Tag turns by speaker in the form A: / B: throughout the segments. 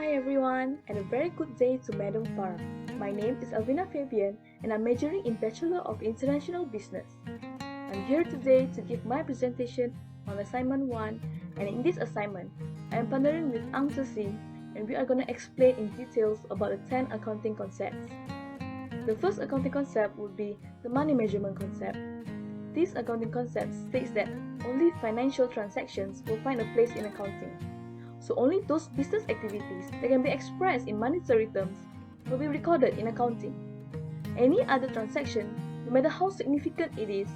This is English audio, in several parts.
A: Hi everyone, and a very good day to Madam Farah. My name is Alvenna Fabian, and I'm majoring in Bachelor of International Business. I'm here today to give my presentation on Assignment 1, and in this assignment, I am partnering with Zi Xin, and we are going to explain in details about the 10 accounting concepts. The first accounting concept would be the money measurement concept. This accounting concept states that only financial transactions will find a place in accounting. So only those business activities that can be expressed in monetary terms will be recorded in accounting. Any other transaction, no matter how significant it is,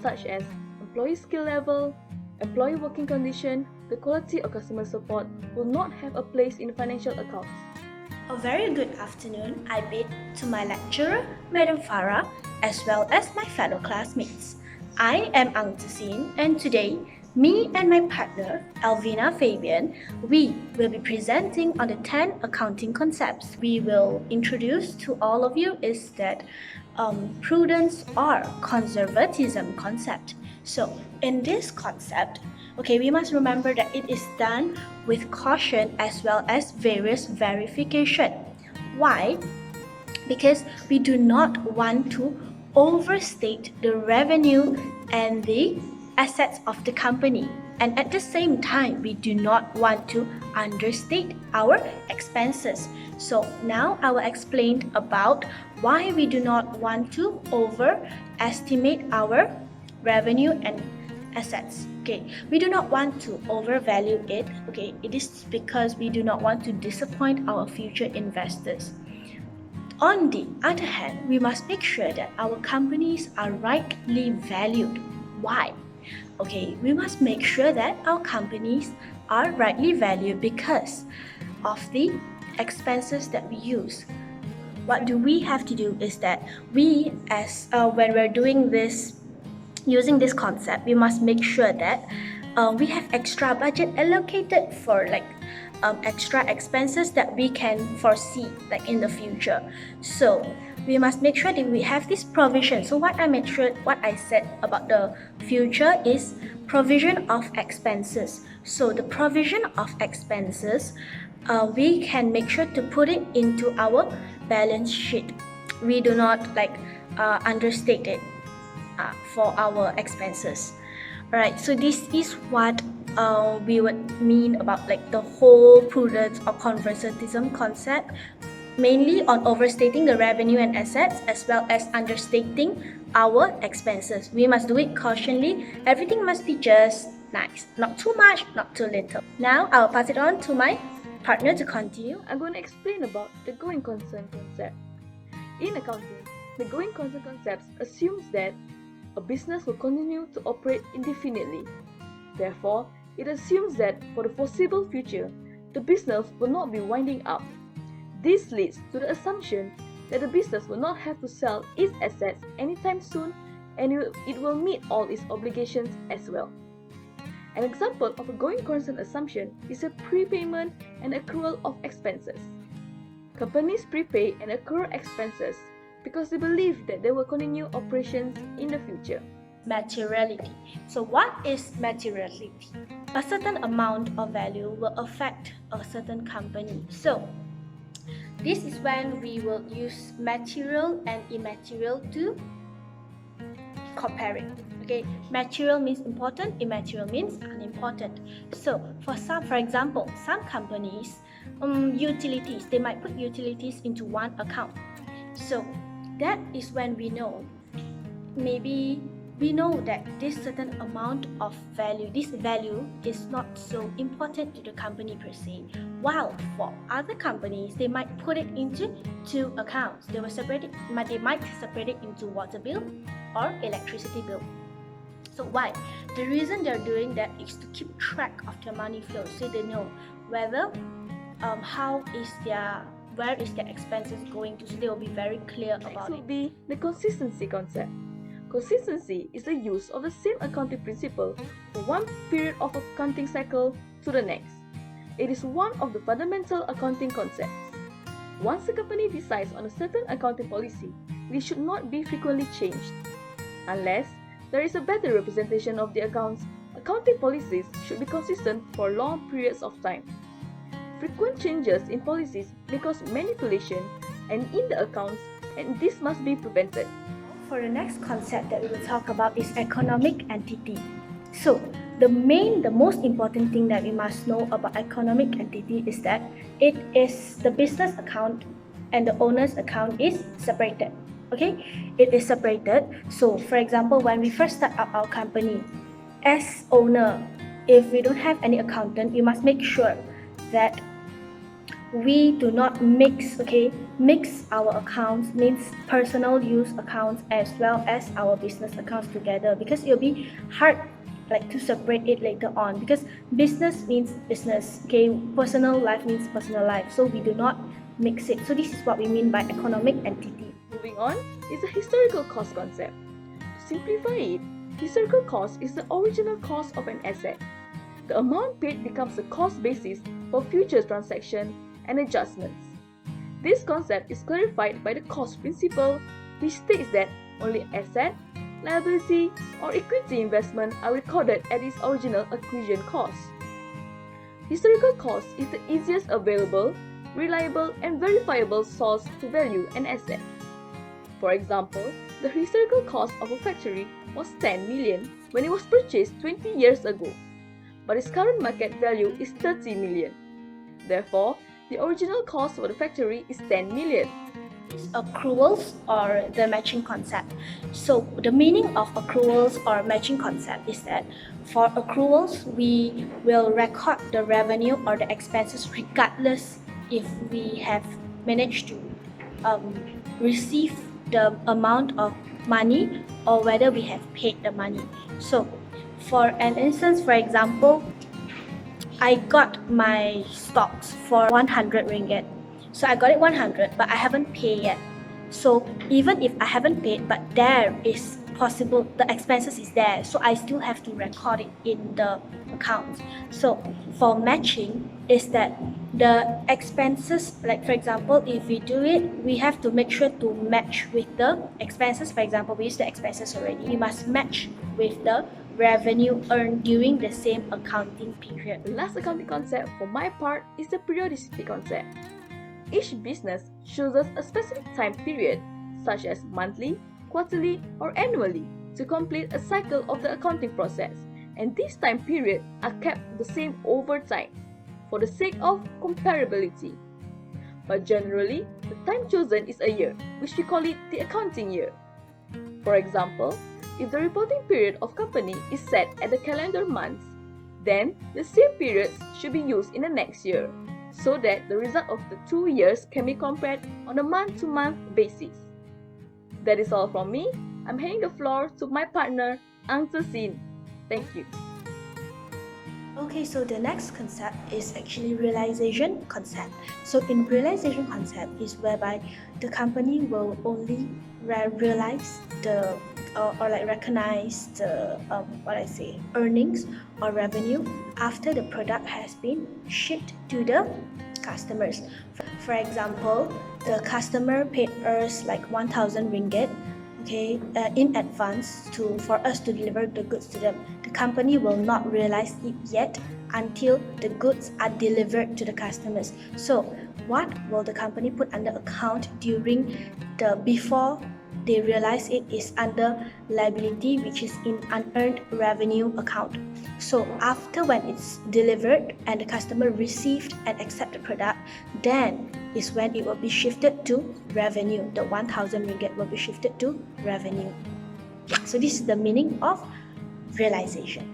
A: such as employee skill level, employee working condition, the quality of customer support, will not have a place in financial accounts.
B: A very good afternoon I bid to my lecturer, Madam Farah, as well as my fellow classmates. I am Zi Xin, and today, me and my partner, Alvenna Fabian, we will be presenting on the 10 accounting concepts. We will introduce to all of you is that prudence or conservatism concept. So in this concept, we must remember that it is done with caution as well as various verification. Why? Because we do not want to overstate the revenue and the assets of the company, and at the same time we do not want to understate our expenses. So now I will explain about why we do not want to overestimate our revenue and assets. We do not want to overvalue it. It is because we do not want to disappoint our future investors. On the other hand, we must make sure that our companies are rightly valued. Why? We must make sure that our companies are rightly valued because of the expenses that we use. What do we have to do is that we, when we're doing this, using this concept, we must make sure that we have extra budget allocated for extra expenses that we can foresee in the future. So we must make sure that we have this provision. So what I said about the future is provision of expenses. So the provision of expenses, we can make sure to put it into our balance sheet. We do not understate it for our expenses. Alright, so this is what we would mean about the whole prudence or conservatism concept, mainly on overstating the revenue and assets as well as understating our expenses. We must do it cautiously. Everything must be just nice, not too much, not too little. Now I'll pass it on to my partner to continue.
A: I'm going to explain about the going concern concept. In accounting, the going concern concept assumes that a business will continue to operate indefinitely. Therefore, it assumes that for the foreseeable future, the business will not be winding up. This leads to the assumption that the business will not have to sell its assets anytime soon, and it will meet all its obligations as well. An example of a going concern assumption is a prepayment and accrual of expenses. Companies prepay and accrue expenses because they believe that they will continue operations in the future.
B: Materiality. So what is materiality? A certain amount of value will affect a certain company. So this is when we will use material and immaterial to compare it. Material means important, immaterial means unimportant. So for example, some companies, utilities, they might put utilities into one account. So that is when we know, maybe we know that this certain amount of value, this value is not so important to the company per se. While for other companies, they might put it into two accounts. They might separate it into water bill or electricity bill. So why? The reason they're doing that is to keep track of their money flow, so they know whether where is their expenses going to, so they will be very clear about it.
A: Next will be the consistency concept. Consistency is the use of the same accounting principle from one period of accounting cycle to the next. It is one of the fundamental accounting concepts. Once a company decides on a certain accounting policy, it should not be frequently changed. Unless there is a better representation of the accounts, accounting policies should be consistent for long periods of time. Frequent changes in policies may cause manipulation and in the accounts, and this must be prevented.
B: For the next concept that we will talk about is economic entity. So, the most important thing that we must know about economic entity is that it is the business account and the owner's account is separated. Okay, it is separated. So, for example, when we first start up our company, as owner, if we don't have any accountant, we must make sure that we do not mix our accounts, means personal use accounts as well as our business accounts together, because it will be hard to separate it later on, because business means business, personal life means personal life, so we do not mix it. So this is what we mean by economic entity.
A: Moving on is the historical cost concept. To simplify it, historical cost is the original cost of an asset. The amount paid becomes the cost basis for future transactions and adjustments. This concept is clarified by the cost principle, which states that only asset, liability, or equity investment are recorded at its original acquisition cost. Historical cost is the easiest available, reliable, and verifiable source to value an asset. For example, the historical cost of a factory was 10 million when it was purchased 20 years ago, but its current market value is 30 million. Therefore, the original cost for the factory is 10 million.
B: Accruals or the matching concept. So the meaning of accruals or matching concept is that for accruals, we will record the revenue or the expenses regardless if we have managed to receive the amount of money or whether we have paid the money. So for an instance, for example, I got my stocks for 100 ringgit. So I got it 100, but I haven't paid yet. So even if I haven't paid, but there is possible, the expenses is there, so I still have to record it in the accounts. So for matching is that the expenses, for example, if we do it, we have to make sure to match with the expenses. For example, we use the expenses already. We must match with the revenue earned during the same accounting period.
A: The last accounting concept for my part is the periodicity concept. Each business chooses a specific time period, such as monthly, quarterly, or annually, to complete a cycle of the accounting process, and these time periods are kept the same over time, for the sake of comparability. But generally, the time chosen is a year, which we call it the accounting year. For example, if the reporting period of company is set at the calendar months, then the same periods should be used in the next year, so that the result of the 2 years can be compared on a month-to-month basis. That is all from me. I'm handing the floor to my partner, Zi Xin. Thank you.
B: Okay, so the next concept is actually realization concept. So in realization concept is whereby the company will only realize the recognize the earnings or revenue after the product has been shipped to the customers. For example, the customer paid us 1,000 ringgit in advance for us to deliver the goods to them. The company will not realize it yet until the goods are delivered to the customers. So what will the company put under account before they realize it is under liability, which is in unearned revenue account. So after when it's delivered and the customer received and accept the product, then is when it will be shifted to revenue. The 1,000 ringgit will be shifted to revenue. So this is the meaning of realization.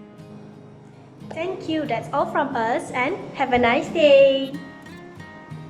B: Thank you. That's all from us and have a nice day.